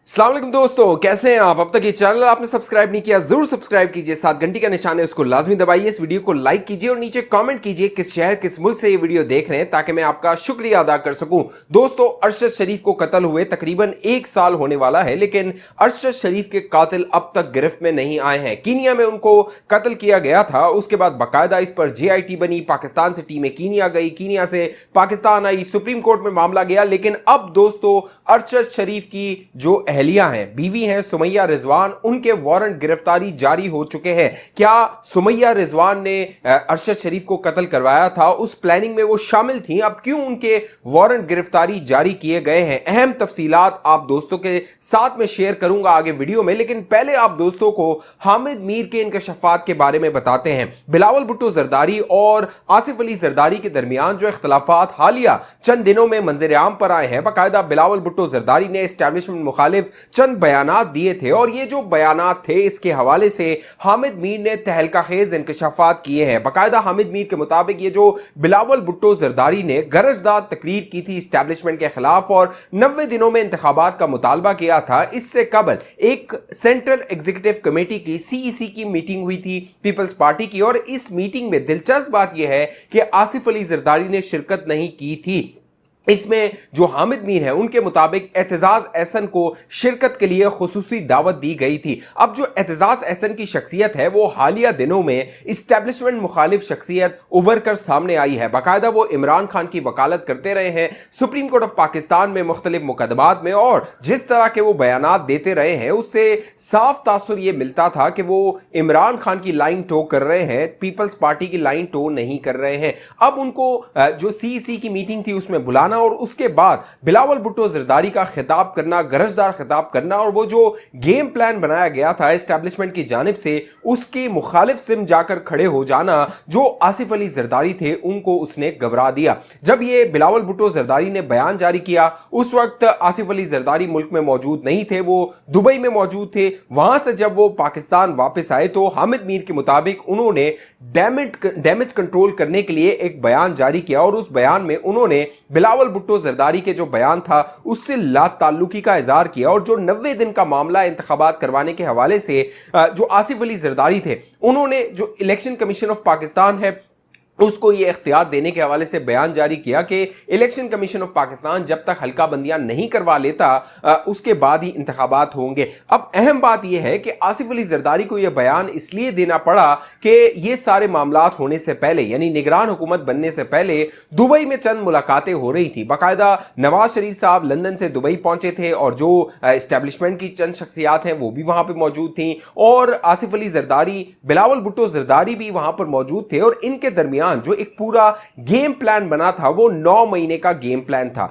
अस्सलाम वालेकुम दोस्तों, कैसे हैं आप? अब तक ये चैनल आपने सब्सक्राइब नहीं किया, जरूर सब्सक्राइब कीजिए। साथ घंटी का निशान है, उसको लाजमी दबाइए। इस वीडियो को लाइक कीजिए और नीचे कमेंट कीजिए किस शहर किस मुल्क से ये वीडियो देख रहे हैं, ताकि मैं आपका शुक्रिया अदा कर सकूं। दोस्तों, अरशद शरीफ को कत्ल हुए तकरीबन 1 साल होने वाला है, लेकिन अरशद शरीफ के कातिल अब तक गिरफ्त में नहीं आए हैं। कीनिया में उनको कत्ल किया गया था, उसके बाद बाकायदा इस पर JIT बनी, पाकिस्तान से टीमें कीनिया गई, कीनिया से पाकिस्तान आई, सुप्रीम कोर्ट में मामला गया। लेकिन अब दोस्तों, अरशद शरीफ की जो अहलिया हैं, बीवी हैं सुमैया रिजवान, उनके वारंट गिरफ्तारी जारी हो चुके हैं। क्या सुमैया रिजवान ने अरशद शरीफ को कत्ल करवाया था? उस प्लानिंग में वो शामिल थी? अब क्यों उनके वारंट गिरफ्तारी जारी किए गए हैं? अहम तफसीलात आप दोस्तों के साथ में शेयर करूंगा आगे वीडियो में, लेकिन पहले आप दोस्तों को हामिद मीर के इंकशाफात के बारे में बताते हैं। बिलावल भुट्टो जरदारी और आसिफ अली जरदारी के दरमियान जो इख्तलाफात हालिया चंद दिनों में मंजर आम पर आए हैं, बाकायदा बिलावल भुट्टो जरदारी ने एस्टैब्लिशमेंट मुखालिफ चंद बयानात दिए थे, और ये जो बयानात थे इसके हवाले से हामिद मीर ने तहलका खेज इंकशाफात किए हैं। बाकायदा हामिद मीर के मुताबिक ये जो बिलावल भुट्टो जरदारी ने गरजदार तकरीर की थी इस्टेब्लिशमेंट के खिलाफ और 90 दिनों में इंतखाबात का मुतालबा किया था, इससे कबल एक सेंट्रल एग्जीक्यूटिव कमेटी की CEC की मीटिंग हुई थी पीपल्स पार्टी की, और इस मीटिंग में दिलचस्प बात यह है कि आसिफ अली जरदारी ने शिरकत नहीं की थी। इसमें जो हामिद मीर है उनके मुताबिक एतजाज एहसन को शिरकत के लिए खुसूसी दावत दी गई थी। अब जो एतजाज एहसन की शख्सियत है वो हालिया दिनों में इस्टेब्लिशमेंट मुखालिफ शख्सियत उभर कर सामने आई है। बाकायदा वो इमरान खान की वकालत करते रहे हैं सुप्रीम कोर्ट ऑफ पाकिस्तान में मुख्तलिफ मुकदमात में, और जिस तरह के वो बयानात देते रहे हैं उससे साफ तासुर ये मिलता था कि वो इमरान खान की लाइन टो कर रहे हैं, पीपल्स पार्टी की लाइन टो नहीं कर रहे हैं। अब उनको जो CEC की मीटिंग थी उसमें बुलाना और उसके बाद बिलावल भुट्टो जरदारी का खिताब करना, गरजदार खिताब करना, और वो जो गेम प्लान बनाया गया था एस्टैब्लिशमेंट की जानिब से उसके मुखालिफ सिम जाकर खड़े हो जाना, जो आसिफ अली जरदारी थे उनको उसने घबरा दिया। जब ये बिलावल भुट्टो जरदारी ने बयान जारी किया उस वक्त आसिफ अली जरदारी मुल्क में मौजूद नहीं थे, वो दुबई में मौजूद थे। वहां से जब वो पाकिस्तान वापस आए तो हामिद मीर के मुताबिक उन्होंने डैमेज कंट्रोल करने के लिए एक बयान जारी किया, और उस बयान में उन्होंने बिलावल भुट्टो जरदारी के जो बयान था उससे लाताल्लुकी का इजहार किया, और जो 90 दिन का मामला इंतखाबात करवाने के हवाले से जो आसिफ अली जरदारी थे उन्होंने जो इलेक्शन कमीशन ऑफ पाकिस्तान है उसको ये इख्तियार देने के हवाले से बयान जारी किया कि इलेक्शन कमीशन ऑफ पाकिस्तान जब तक हल्का बंदियां नहीं करवा लेता उसके बाद ही इंतखाबात होंगे। अब अहम बात यह है कि आसिफ अली जरदारी को यह बयान इसलिए देना पड़ा कि ये सारे मामलात होने से पहले, यानी निगरान हुकूमत बनने से पहले दुबई में चंद मुलाकातें हो रही थी। बाकायदा नवाज शरीफ साहब लंदन से दुबई पहुंचे थे और जो एस्टेब्लिशमेंट की चंद शख्सियात हैं वो भी वहां पर मौजूद थी, और आसिफ अली जरदारी, बिलावल भुट्टो जरदारी भी वहां पर मौजूद थे, और इनके दरमियान जो एक पूरा गेम प्लान बना था वो 9 महीने का गेम प्लान था।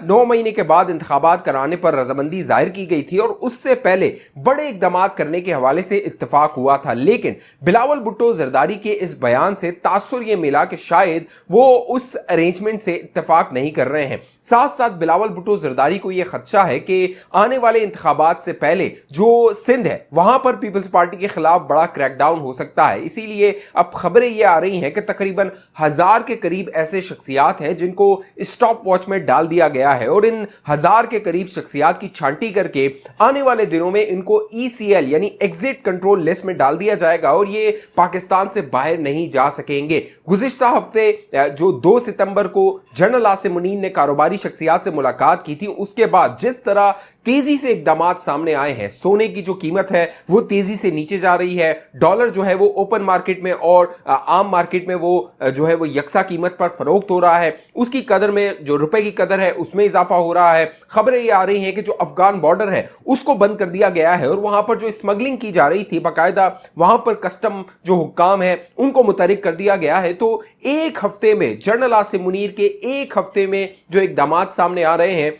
9 महीने के बाद इंतखाबात कराने पर रजामंदी जाहिर की गई थी, और उससे पहले बड़े इकदाम करने के हवाले से इत्तेफाक हुआ था। लेकिन बिलावल भुट्टो जरदारी के इस बयान से तासुर यह मिला कि शायद वो उस अरेंजमेंट से इत्तेफाक नहीं कर रहे हैं। साथ साथ बिलावल भुट्टो जरदारी को यह खदशा है कि आने वाले इंतखाबात से पहले जो सिंध है वहां पर पीपल्स पार्टी के खिलाफ बड़ा क्रैकडाउन हो सकता है। इसीलिए अब खबरें यह आ रही हैं कि तकरीबन 1000 के करीब ऐसे शख्सियात हैं जिनको स्टॉप वॉच में डाल दिया गया है, और इन 1000 के करीब शख्सियात की छांटी करके आने वाले दिनों में इनको ECL यानी एग्जिट कंट्रोल लिस्ट में डाल दिया जाएगा, और ये पाकिस्तान से बाहर नहीं जा सकेंगे। गुज़िश्ता हफ्ते जो 2 सितंबर को जनरल आसिम मुनीर ने कारोबारी शख्सियात से मुलाकात की थी, उसके बाद जिस तरह तेजी से इकदामात सामने आए हैं, सोने की जो कीमत है वो तेजी से नीचे जा रही है, डॉलर जो है वो ओपन मार्केट में और आम मार्केट में वो जो है वो यकसा कीमत पर फरोख्त हो रहा है, उसकी कदर में जो रुपए की कदर है उसमें इजाफा हो रहा है। खबरें ये आ रही हैं कि जो अफगान बॉर्डर है उसको बंद कर दिया गया है, और वहां पर जो स्मगलिंग की जा रही थी बाकायदा वहां पर कस्टम जो हुक्काम है उनको मुतहरिक कर दिया गया है। तो एक हफ्ते में जनरल आसिम मुनीर के एक हफ्ते में जो इकदामात सामने आ रहे हैं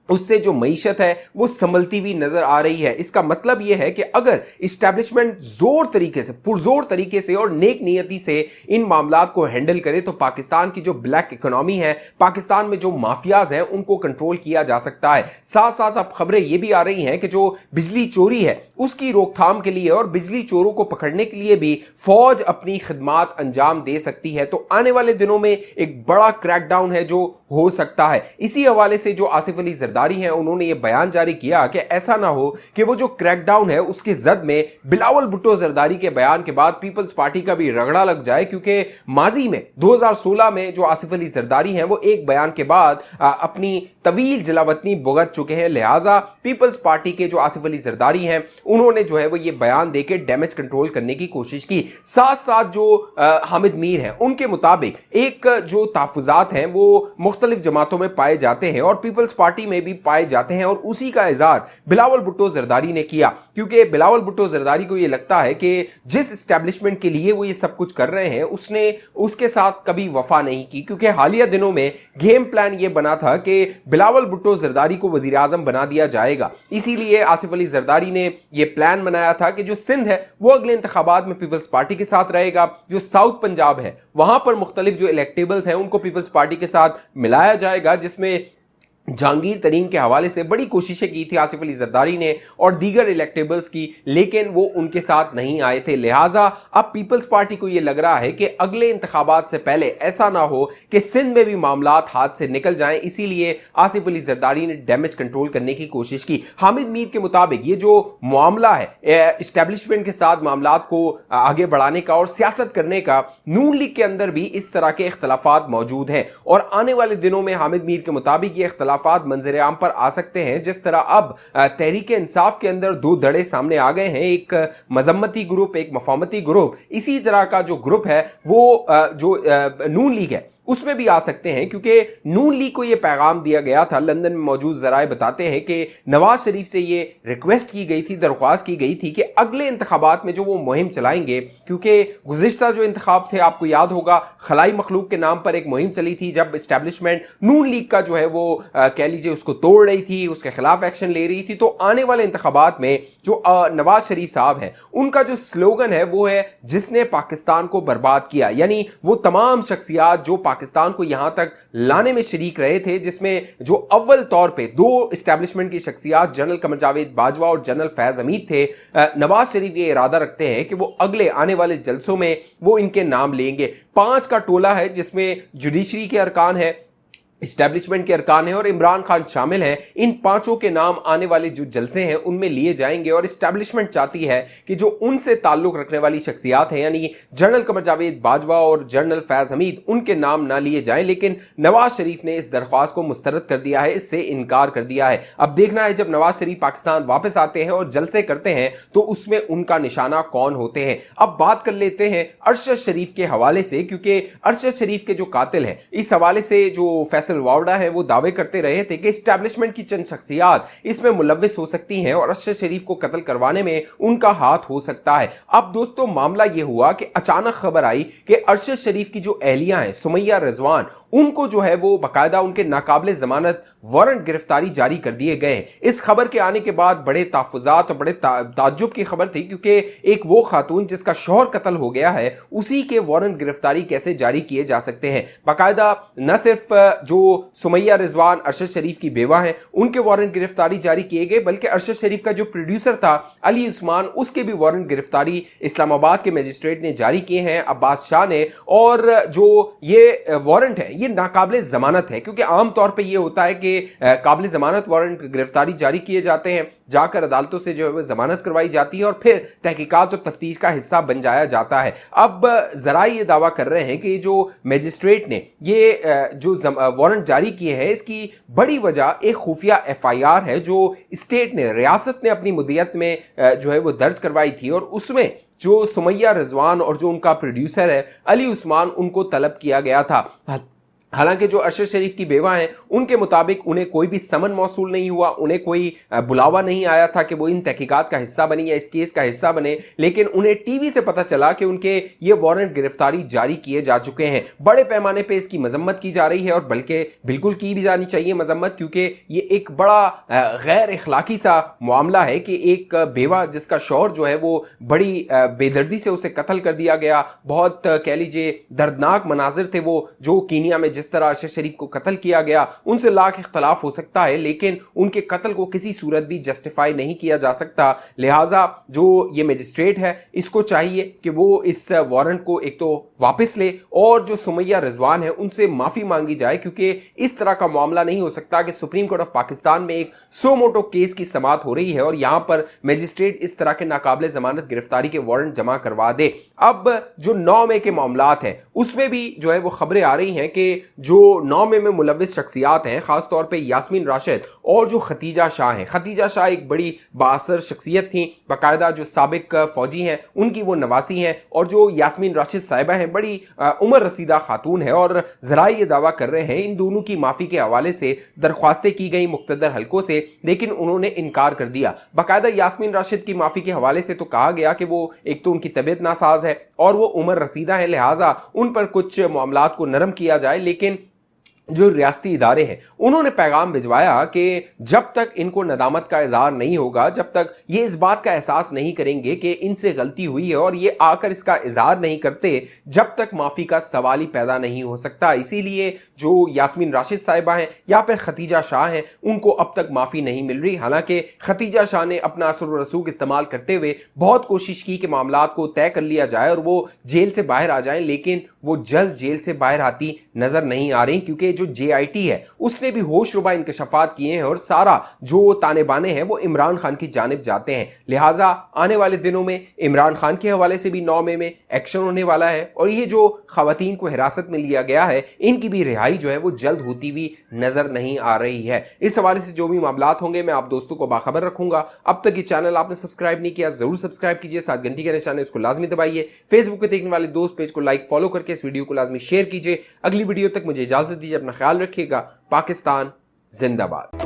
उससे जो मईशत है वो संभलती हुई नजर आ रही है। इसका मतलब यह है कि अगर इस्टेब्लिशमेंट जोर तरीके से, पुरजोर तरीके से और नेक नियति से इन मामलात को हैंडल करे तो पाकिस्तान की जो ब्लैक इकोनॉमी है, पाकिस्तान में जो माफियाज हैं, उनको कंट्रोल किया जा सकता है। साथ साथ अब खबरें ये भी आ रही हैं कि जो बिजली चोरी है उसकी रोकथाम के लिए और बिजली चोरों को पकड़ने के लिए भी फौज अपनी खिदमात अंजाम दे सकती है। तो आने वाले दिनों में एक बड़ा क्रैकडाउन है जो हो सकता है। इसी हवाले से जो आसिफ अली जरदारी हैं, उन्होंने ये बयान जारी किया कि ऐसा ना हो कि वो जो क्रैकडाउन है उसके जद में बिलावल भुट्टो जरदारी के बयान के बाद पीपल्स पार्टी का भी रगड़ा लग जाए, क्योंकि माजी में 2016 में जो आसिफ अली जरदारी हैं वो एक बयान के बाद अपनी तवील जलावतनी भुगत चुके हैं। लिहाजा पीपल्स पार्टी के जो आसिफ अली जरदारी हैं उन्होंने जो है वो ये बयान देकर डैमेज कंट्रोल करने की कोशिश की। साथ साथ जो हामिद मीर हैं उनके मुताबिक एक जो तहफ़्फ़ुज़ात हैं वो मुख्तलिफ जमातों में पाए जाते हैं और पीपल्स पार्टी में भी पाए जाते हैं, और उसी का इज़हार बिलावल भुट्टो जरदारी ने किया, क्योंकि बिलावल भुट्टो जरदारी को ये लगता है कि जिस इस्टेब्लिशमेंट के लिए वो ये सब कुछ कर रहे हैं उसने उसके साथ कभी वफा नहीं की, क्योंकि हालिया दिनों में गेम प्लान ये बना था कि बिलावल भुट्टो जरदारी को वज़ीर आज़म बना दिया जाएगा। इसीलिए आसिफ अली जरदारी ने यह प्लान बनाया था कि जो सिंध है वो अगले इंतखाबात में पीपल्स पार्टी के साथ रहेगा, जो साउथ पंजाब है वहां पर मुख्तलिफ जो इलेक्टेबल्स हैं उनको पीपल्स पार्टी के साथ मिलाया जाएगा, जिसमें जहांगीर तरीन के हवाले से बड़ी कोशिशें की थी आसिफ अली जरदारी ने और दीगर इलेक्टेबल्स की, लेकिन वो उनके साथ नहीं आए थे। लिहाजा अब पीपल्स पार्टी को ये लग रहा है कि अगले इंतखाबात से पहले ऐसा ना हो कि सिंध में भी मामलात हाथ से निकल जाएं, इसीलिए आसिफ अली जरदारी ने डैमेज कंट्रोल करने की कोशिश की। हामिद मीर के मुताबिक ये जो मामला है इस्टेब्लिशमेंट के साथ मामलात को आगे बढ़ाने का और सियासत करने का, नून लीग के अंदर भी इस तरह के इख्तलाफात मौजूद हैं और आने वाले दिनों में हामिद मीर के मुताबिक ये मंजर आम पर आ सकते हैं। जिस तरह अब तहरीक इंसाफ के अंदर दो धड़े सामने आ गए हैं, एक मजम्मती ग्रुप, एक मफामती ग्रुप, इसी तरह का जो ग्रुप है वो जो नून लीग है उसमें भी आ सकते हैं, क्योंकि नून लीग को यह पैगाम दिया गया था। लंदन में मौजूद जराए बताते हैं कि नवाज शरीफ से ये रिक्वेस्ट की गई थी, दरख्वास्त की गई थी कि अगले इंतखाबात में जो वो मुहिम चलाएंगे, क्योंकि गुज़िश्ता जो इंतखाब थे आपको याद होगा खलाई मखलूक के नाम पर एक मुहिम चली थी, जब इस्टेब्लिशमेंट नून लीग का जो है वो कह लीजिए उसको तोड़ रही थी, उसके खिलाफ एक्शन ले रही थी। तो आने वाले इंतखाबात में जो नवाज शरीफ साहब हैं उनका जो स्लोगन है वो है जिसने पाकिस्तान को बर्बाद किया, यानी वो तमाम शख्सियात जो पाकिस्तान को यहां तक लाने में शरीक रहे थे, जिसमें जो अव्वल तौर पे दो इस्टेब्लिशमेंट की शख्सियात जनरल कमर जावेद बाजवा और जनरल फैज हमीद थे। नवाज शरीफ ये इरादा रखते हैं कि वो अगले आने वाले जलसों में वो इनके नाम लेंगे। 5 का टोला है जिसमें जुडिशरी के अरकान है, इस्टेब्लिशमेंट के अरकान है और इमरान खान शामिल हैं। इन 5 के नाम आने वाले जो जलसे हैं उनमें लिए जाएंगे और इस्टेब्लिशमेंट चाहती है कि जो उनसे ताल्लुक रखने वाली शख्सियात हैं, यानी जनरल कमर जावेद बाजवा और जनरल फैज हमीद, उनके नाम ना लिए जाएं। लेकिन नवाज शरीफ ने इस दरख्वास्त को मुस्तरद कर दिया है, इससे इनकार कर दिया है। अब देखना है जब नवाज शरीफ पाकिस्तान वापस आते हैं और जलसे करते हैं तो उसमें उनका निशाना कौन होते हैं। अब बात कर लेते हैं अरशद शरीफ के हवाले से, क्योंकि अरशद शरीफ के जो कातिल हैं, इस हवाले से जो फैसल वावड़ा है वो दावे करते रहे थे कि इस्टेब्लिशमेंट की चंद शख्सियात इसमें मुलव्विस हो सकती हैं और अरशद शरीफ को कत्ल करवाने में उनका हाथ हो सकता है। अब दोस्तों मामला यह हुआ कि अचानक खबर आई कि अरशद शरीफ की जो एहलिया हैं सुमैया रिजवान, उनको जो है वो बाकायदा उनके नाकाबिले जमानत वारंट गिरफ्तारी जारी कर दिए गए। इस खबर के आने के बाद बड़े तहफ़्फ़ुज़ात और बड़े ताज्जुब की खबर थी, क्योंकि एक वो खातून जिसका शौहर कत्ल हो गया है उसी के वारंट गिरफ्तारी कैसे जारी किए जा सकते हैं। बाकायदा न सिर्फ जो सुमैया रिजवान अरशद शरीफ की बेवा हैं उनके वारंट गिरफ्तारी जारी किए गए, बल्कि अरशद शरीफ का जो प्रोड्यूसर था अली उस्मान, उसके भी वारंट गिरफ्तारी इस्लामाबाद के मजिस्ट्रेट ने जारी किए हैं, अब्बास शाह ने। और जो ये वारंट है ये नाकाबिले जमानत है, क्योंकि आमतौर पर यह होता है कि काबिल जमानत वारंट गिरफ्तारी जारी किए जाते हैं, जाकर अदालतों से जो है जमानत करवाई जाती है और फिर तहकीकात और तफ्तीश का हिस्सा बन जाया जाता है। अब जरा ये दावा कर रहे हैं कि जो मजिस्ट्रेट ने ये जो वारंट जारी किए हैं इसकी बड़ी वजह एक खुफिया FIR है जो स्टेट ने, रियासत ने अपनी मुद्दत में जो है वो दर्ज करवाई थी, और उसमें जो सुमैया रिजवान और जो उनका प्रोड्यूसर है अली उस्मान, उनको तलब किया गया था। हालांकि जो अरशद शरीफ की बेवा हैं उनके मुताबिक उन्हें कोई भी समन मौसूल नहीं हुआ, उन्हें कोई बुलावा नहीं आया था कि वो इन तहकीकात का हिस्सा बने या इस केस का हिस्सा बने, लेकिन उन्हें टीवी से पता चला कि उनके ये वारंट गिरफ्तारी जारी किए जा चुके हैं। बड़े पैमाने पे इसकी मजम्मत की जा रही है और बल्कि बिल्कुल की भी जानी चाहिए मजम्मत, क्योंकि ये एक बड़ा गैर इखलाकी सा मामला है कि एक बेवा जिसका शौहर जो है वो बड़ी बेदर्दी से उसे कत्ल कर दिया गया। बहुत कह लीजिए दर्दनाक मनाजिर थे वो जो कीनिया में जिस तरह अरशद शरीफ को कत्ल किया गया उनसे लाख इख्तलाफ हो सकता है, लेकिन उनके कत्ल को किसी सूरत भी जस्टिफाई नहीं किया जा सकता। लिहाजा जो ये मजिस्ट्रेट है इसको चाहिए कि वो इस वारंट को एक तो वापस ले और जो सुमैया रिजवान है उनसे माफी मांगी जाए, क्योंकि इस तरह का मामला नहीं हो सकता कि सुप्रीम कोर्ट ऑफ पाकिस्तान में एक सो मोटो केस की समाअत हो रही है और यहां पर मजिस्ट्रेट इस तरह के नाकाबिले जमानत गिरफ्तारी के वारंट जमा करवा दे। अब जो 9 मई के मामलात हैं उसमें भी जो है वो खबरें आ रही हैं कि जो 9 मई में मुलव्विस शख्सियात हैं, खासतौर पर यास्मीन राशिद और जो खतीजा शाह हैं। खतीजा शाह एक बड़ी बासर शख्सियत थी, बाकायदा जो साबिक फौजी हैं उनकी वो नवासी हैं, और जो यास्मीन राशिद साहिबा हैं बड़ी उम्र रसीदा खातून है और जरा ये दावा कर रहे हैं इन दोनों की माफी के हवाले से दरख्वास्तें की गई मुख्तदर हलकों से, लेकिन उन्होंने इनकार कर दिया। बाकायदा यास्मीन राशिद की माफी के हवाले से तो कहा गया कि वो एक तो उनकी तबीयत नासाज है और वो उम्र रसीदा है, लिहाजा उन पर कुछ मामलात को नरम किया जाए, लेकिन जो रियासती इदारे हैं उन्होंने पैगाम भिजवाया कि जब तक इनको नदामत का इजहार नहीं होगा, जब तक ये इस बात का एहसास नहीं करेंगे कि इनसे गलती हुई है और ये आकर इसका इजहार नहीं करते, जब तक माफ़ी का सवाल ही पैदा नहीं हो सकता। इसीलिए जो यास्मीन राशिद साहिबा हैं या फिर खतीजा शाह हैं उनको अब तक माफ़ी नहीं मिल रही। हालांकि खतीजा शाह ने अपना असर व रसूख इस्तेमाल करते हुए बहुत कोशिश की कि मामलात को तय कर लिया जाए और वो जेल से बाहर आ जाएं, लेकिन वो जल्द जेल से बाहर आती नजर नहीं आ रही, क्योंकि जो JIT है उसने भी होशरुबा इंकशाफात किए हैं और सारा जो ताने बाने हैं वो इमरान खान की जानिब जाते हैं। लिहाजा आने वाले दिनों में इमरान खान के हवाले से भी 9 मई में एक्शन होने वाला है और ये जो खवातीन को हिरासत में लिया गया है इनकी भी रिहाई जो है वो जल्द होती हुई नजर नहीं आ रही है। इस हवाले से जो भी मामलात होंगे मैं आप दोस्तों को बाखबर रखूंगा। अब तक ये चैनल आपने सब्सक्राइब नहीं किया जरूर सब्सक्राइब कीजिए, साथ घंटी का निशान है उसको लाजमी दबाइए। फेसबुक पे देखने वाले दोस्त पेज को लाइक फॉलो करके इस वीडियो को लाजमी शेयर कीजिए। अगली वीडियो तक मुझे इजाजत दीजिए, अपना ख्याल रखिएगा। पाकिस्तान जिंदाबाद।